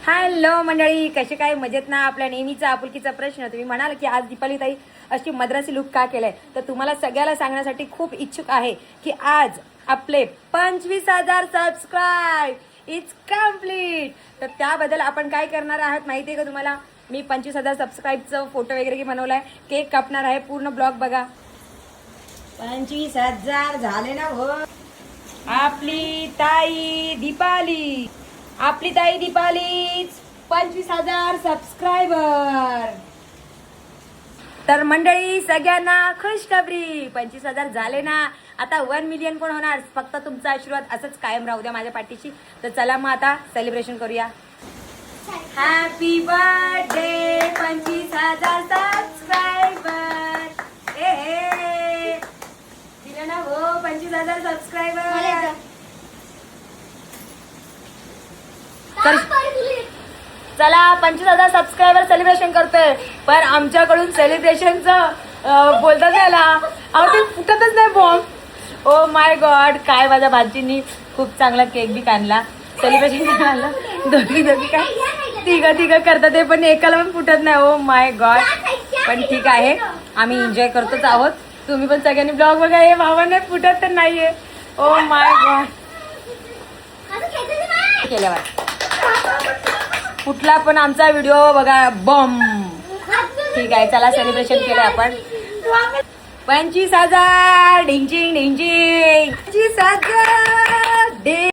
Hello मंडळी, कसे काय मजेत ना? आपल्या नेहमीचा आपुलकीचा प्रश्न. तुम्ही म्हणाल की आज दीपाली ताई अशी मद्रासी लुक का केलाय, तर तुम्हाला सगळ्याला सांगण्यासाठी खूप इच्छुक आहे की आज आपले 25,000 सबस्क्राईब इट्स कम्प्लीट. तर त्याबद्दल आपण काय करणार आहात माहिती आहे का तुम्हाला? मी 25,000 सबस्क्राईबचं फोटो वगैरे बनवलाय, केक कापणार आहे. पूर्ण ब्लॉग बघा. 25,000 झाले ना हो. आपली ताई दीपाली 25,000 सबस्क्रायबर. तर मंडळी सगळ्यांना खुशखबरी, 25,000 झाले ना. आता 1 मिलियन पण होणार. फक्त तुमचा आशीर्वाद असंच कायम राहू द्या माझ्या पाठीशी. तर चला मग आता सेलिब्रेशन करूया. Happy birthday 25,000 subscriber. दिलं ना हो 25,000 सबस्क्रायबर. तर चला 25,000 सबस्क्रायबर सेलिब्रेशन करतोय. पण आमच्याकडून सेलिब्रेशनचं बोलतात त्याला अहो ते फुटतच नाही बॉम्ब. ओ माय गॉड, काय माझ्या भाजींनी खूप चांगला केक बी आणला. सेलिब्रेशन करायला दोघी काय तिघ करतात ते, पण एकाला पण फुटत नाही. Oh my God. पण ठीक आहे, आम्ही एन्जॉय करतोच आहोत. तुम्ही पण सगळ्यांनी ब्लॉग बघा. हे भावाने फुटत तर नाहीये. Oh my God. केल्यावर कुठला पण आमचा व्हिडिओ बघा बॉम्ब. ठीक आहे, चला सेलिब्रेशन केलं आपण. 25,000 ढिंचिंग ढिंचिंग 25,000